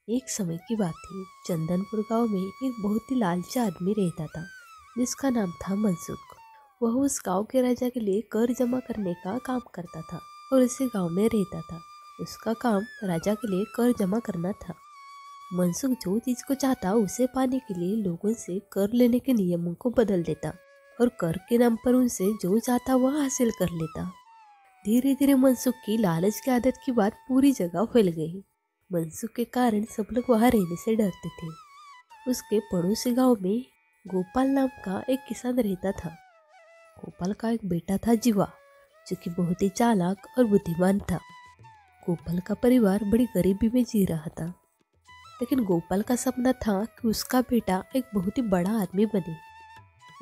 एक समय की बात थी। चंदनपुर गांव में एक बहुत ही लालची आदमी रहता था जिसका नाम था मनसुख। वह उस गांव के राजा के लिए कर जमा करने का काम करता था और इसी गांव में रहता था। उसका काम राजा के लिए कर जमा करना था। मनसुख जो चीज को चाहता उसे पाने के लिए लोगों से कर लेने के नियमों को बदल देता और कर के नाम पर उनसे जो चाहता वह हासिल कर लेता। धीरे धीरे मनसुख की लालच की आदत की बात पूरी जगह फैल गई। मनसुख के कारण सब लोग वहां रहने से डरते थे। उसके पड़ोसी गांव में गोपाल नाम का एक किसान रहता था। गोपाल का एक बेटा था जीवा, जो कि बहुत ही चालाक और बुद्धिमान था। गोपाल का परिवार बड़ी गरीबी में जी रहा था, लेकिन गोपाल का सपना था कि उसका बेटा एक बहुत ही बड़ा आदमी बने।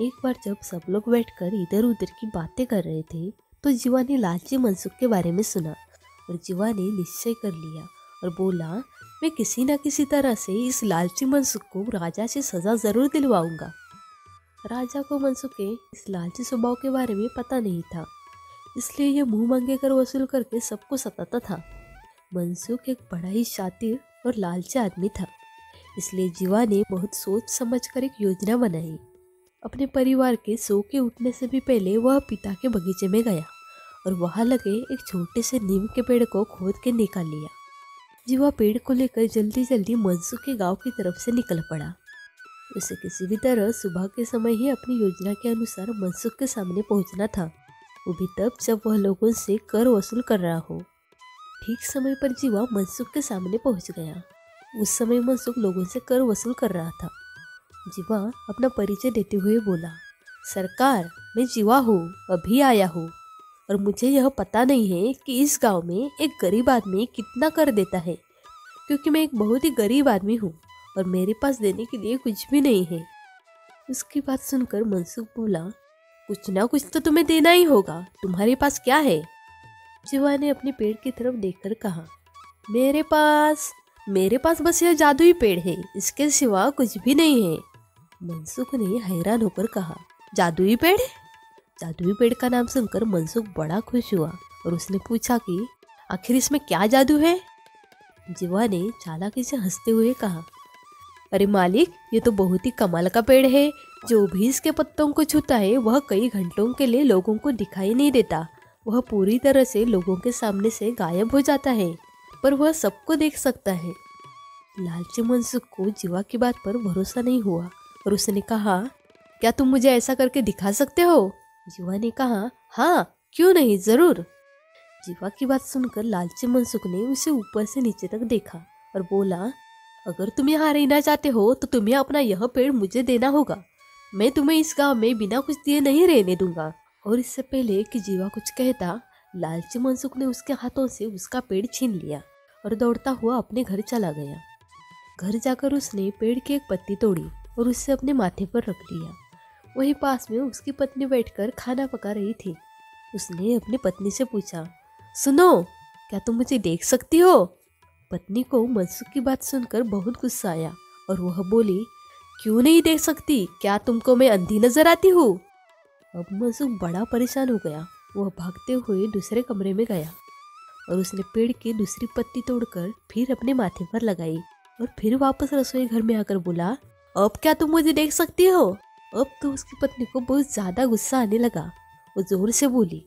एक बार जब सब लोग बैठकर इधर उधर की बातें कर रहे थे तो जीवा ने लालची मनसुख के बारे में सुना और जीवा ने निश्चय कर लिया और बोला, मैं किसी न किसी तरह से इस लालची मनसुख को राजा से सजा जरूर दिलवाऊंगा। राजा को मनसुख के इस लालची स्वभाव के बारे में पता नहीं था, इसलिए यह मुंह मांगे कर वसूल करके सबको सताता था। मनसुख एक बड़ा ही शातिर और लालची आदमी था, इसलिए जीवा ने बहुत सोच समझ कर एक योजना बनाई। अपने परिवार के सो के उठने से भी पहले वह पिता के बगीचे में गया और वहां लगे एक छोटे से नीम के पेड़ को खोद के निकाल लिया। जीवा पेड़ को लेकर जल्दी जल्दी मनसुख के गांव की तरफ से निकल पड़ा। उसे किसी भी तरह सुबह के समय ही अपनी योजना के अनुसार मनसुख के सामने पहुंचना था, वो भी तब जब वह लोगों से कर वसूल कर रहा हो। ठीक समय पर जीवा मनसुख के सामने पहुंच गया। उस समय मनसुख लोगों से कर वसूल कर रहा था। जीवा अपना परिचय देते हुए बोला, सरकार, मैं जीवा हूँ, अभी आया हूँ और मुझे यह पता नहीं है कि इस गांव में एक गरीब आदमी कितना कर देता है, क्योंकि मैं एक बहुत ही गरीब आदमी हूँ और मेरे पास देने के लिए कुछ भी नहीं है। उसकी बात सुनकर मनसुख बोला, कुछ ना कुछ तो तुम्हें देना ही होगा, तुम्हारे पास क्या है? जीवा ने अपने पेड़ की तरफ देखकर कहा, मेरे पास बस यह जादुई पेड़ है, इसके सिवा कुछ भी नहीं है। मनसुख ने हैरान होकर कहा, जादुई पेड़? जादुई पेड़ का नाम सुनकर मनसुख बड़ा खुश हुआ और उसने पूछा कि आखिर इसमें क्या जादू है? जीवा ने चालाकी से हंसते हुए कहा, अरे मालिक, ये तो बहुत ही कमाल का पेड़ है। जो भी इसके पत्तों को छूता है वह कई घंटों के लिए लोगों को दिखाई नहीं देता। वह पूरी तरह से लोगों के सामने से गायब हो जाता है, पर वह सबको देख सकता है। लालची मनसुख को जीवा की बात पर भरोसा नहीं हुआ और उसने कहा, क्या तुम मुझे ऐसा करके दिखा सकते हो? जीवा ने कहा, हाँ, क्यों नहीं, जरूर। जीवा की बात सुनकर लालची मनसुख ने उसे ऊपर से नीचे तक देखा और बोला, अगर तुम यहाँ रहना चाहते हो तो तुम्हें अपना यह पेड़ मुझे देना होगा। मैं तुम्हें इस गांव में बिना कुछ दिए नहीं रहने दूंगा। और इससे पहले कि जीवा कुछ कहता, लालची मनसुख ने उसके हाथों से उसका पेड़ छीन लिया और दौड़ता हुआ अपने घर चला गया। घर जाकर उसने पेड़ की एक पत्ती तोड़ी और उसे अपने माथे पर रख लिया। वहीं पास में उसकी पत्नी बैठकर खाना पका रही थी। उसने अपनी पत्नी से पूछा, सुनो, क्या तुम मुझे देख सकती हो? पत्नी को मनसुख की बात सुनकर बहुत गुस्सा आया और वह बोली, क्यों नहीं देख सकती? क्या तुमको मैं अंधी नजर आती हूँ? अब मनसुख बड़ा परेशान हो गया। वह भागते हुए दूसरे कमरे में गया और उसने पेड़ की दूसरी पत्ती तोड़कर फिर अपने माथे पर लगाई और फिर वापस रसोई घर में आकर बोला, अब क्या तुम मुझे देख सकती हो? अब तो उसकी पत्नी को बहुत ज्यादा गुस्सा आने लगा। वो जोर से बोली,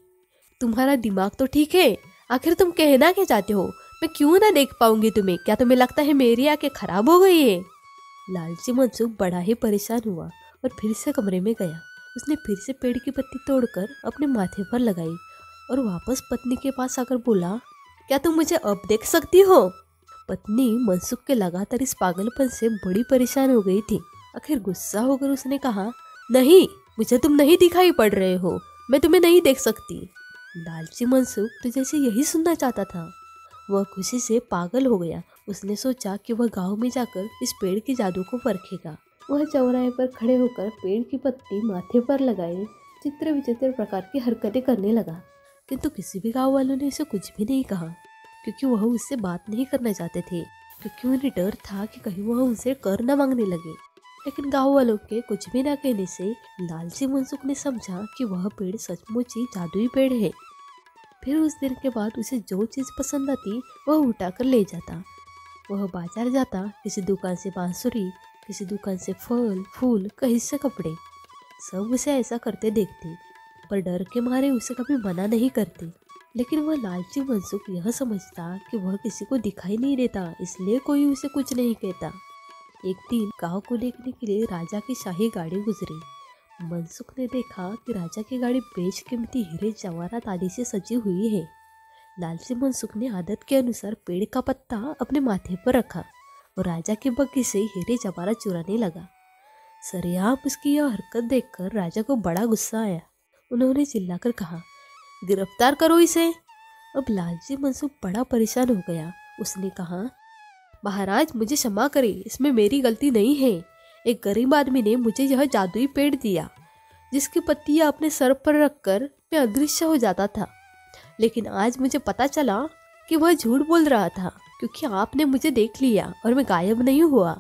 तुम्हारा दिमाग तो ठीक है, आखिर तुम कहना क्या चाहते हो? मैं क्यों ना देख पाऊंगी तुम्हें? क्या तुम्हें लगता है मेरी आंखें खराब हो गई है? लालची मनसुख बड़ा ही परेशान हुआ और फिर से कमरे में गया। उसने फिर से पेड़ की पत्ती तोड़कर अपने माथे पर लगाई और वापस पत्नी के पास आकर बोला, क्या तुम मुझे अब देख सकती हो? पत्नी मनसुख के लगातार इस पागलपन से बड़ी परेशान हो गई थी। आखिर गुस्सा होकर उसने कहा, नहीं, मुझे तुम नहीं दिखाई पड़ रहे हो, मैं तुम्हें नहीं देख सकती। लालची मनसुख तो जैसे यही सुनना चाहता था। वह खुशी से पागल हो गया। उसने सोचा कि वह गांव में जाकर इस पेड़ के जादू को परखेगा। वह चौराहे पर खड़े होकर पेड़ की पत्ती माथे पर लगाए चित्र विचित्र प्रकार की हरकतें करने लगा, किंतु किसी भी गांव वालों ने इसे कुछ भी नहीं कहा, क्योंकि वह उससे बात नहीं करना चाहते थे, क्योंकि उन्हें डर था कि कहीं वह उनसे कर न मांगने लगे। लेकिन गांव वालों के कुछ भी न कहने से लालची मनसुख ने समझा कि वह पेड़ सचमुच ही जादुई पेड़ है। फिर उस दिन के बाद उसे जो चीज पसंद आती वह उठाकर ले जाता। वह बाजार जाता, किसी दुकान से बांसुरी, किसी दुकान से फल फूल, कहीं से कपड़े। सब उसे ऐसा करते देखते, पर डर के मारे उसे कभी मना नहीं करते। लेकिन वह लालची मनसुख यह समझता कि वह किसी को दिखाई नहीं देता, इसलिए कोई उसे कुछ नहीं कहता। एक दिन गांव को देखने के लिए राजा की शाही गाड़ी गुजरी। मनसुख ने देखा कि राजा की गाड़ी बेशकीमती हीरे जवाहरात आदि से सजी हुई है। लालची मनसुख ने आदत के अनुसार पेड़ का पत्ता अपने माथे पर रखा और राजा के बग्घी से हीरे जवाहरात चुराने लगा। सरेआम उसकी यह हरकत देखकर राजा को बड़ा गुस्सा आया। उन्होंने चिल्लाकर कहा, गिरफ्तार करो इसे। अब लालची मनसुख बड़ा परेशान हो गया। उसने कहा, महाराज मुझे क्षमा करें, इसमें मेरी गलती नहीं है। एक गरीब आदमी ने मुझे यह जादुई पेड़ दिया जिसकी पत्तियां अपने सर पर रखकर मैं अदृश्य हो जाता था। लेकिन आज मुझे पता चला कि वह झूठ बोल रहा था, क्योंकि आपने मुझे देख लिया और मैं गायब नहीं हुआ।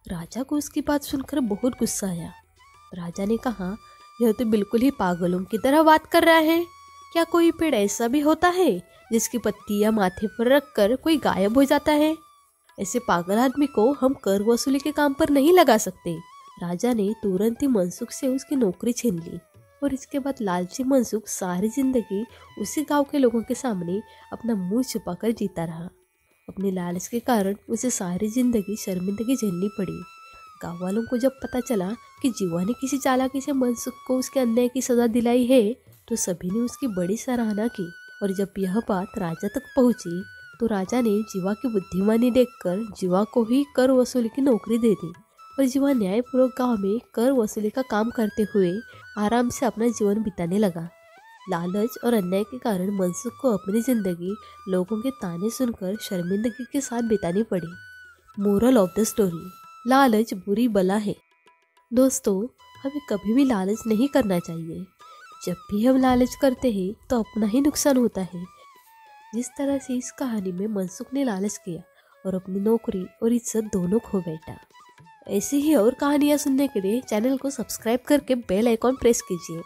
राजा को उसकी बात सुनकर बहुत गुस्सा आया। राजा ने कहा, यह तो बिल्कुल ही पागलों की तरह बात कर रहा है। क्या कोई पेड़ ऐसा भी होता है जिसकी पत्तियां माथे पर रखकर कोई गायब हो जाता है? ऐसे पागल आदमी को हम कर वसूली के काम पर नहीं लगा सकते। राजा ने तुरंत ही मनसुख से उसकी नौकरी छीन ली और इसके बाद लालची मनसुख सारी जिंदगी उसी गांव के लोगों के सामने अपना मुंह छुपाकर जीता रहा। अपने लालच के कारण उसे सारी जिंदगी शर्मिंदगी झेलनी पड़ी। गाँव वालों को जब पता चला कि जीवा ने किसी चालाकी से मनसुख को उसके अन्याय की सजा दिलाई है, तो सभी ने उसकी बड़ी सराहना की। और जब यह बात राजा तक पहुंची तो राजा ने जीवा की बुद्धिमानी देखकर जीवा को ही कर वसूली की नौकरी दे दी और जीवा न्यायपूर्वक गांव में कर वसूली का काम करते हुए आराम से अपना जीवन बिताने लगा। लालच और अन्याय के कारण मनसुख को अपनी जिंदगी लोगों के ताने सुनकर शर्मिंदगी के साथ बितानी पड़ी। मोरल ऑफ द स्टोरी, लालच बुरी बला है। दोस्तों, हमें कभी भी लालच नहीं करना चाहिए। जब भी हम लालच करते हैं तो अपना ही नुकसान होता है। जिस तरह से इस कहानी में मनसुख ने लालच किया और अपनी नौकरी और इज्जत दोनों खो बैठा। ऐसी ही और कहानियाँ सुनने के लिए चैनल को सब्सक्राइब करके बेल आइकॉन प्रेस कीजिए।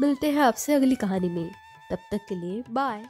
मिलते हैं आपसे अगली कहानी में। तब तक के लिए बाय।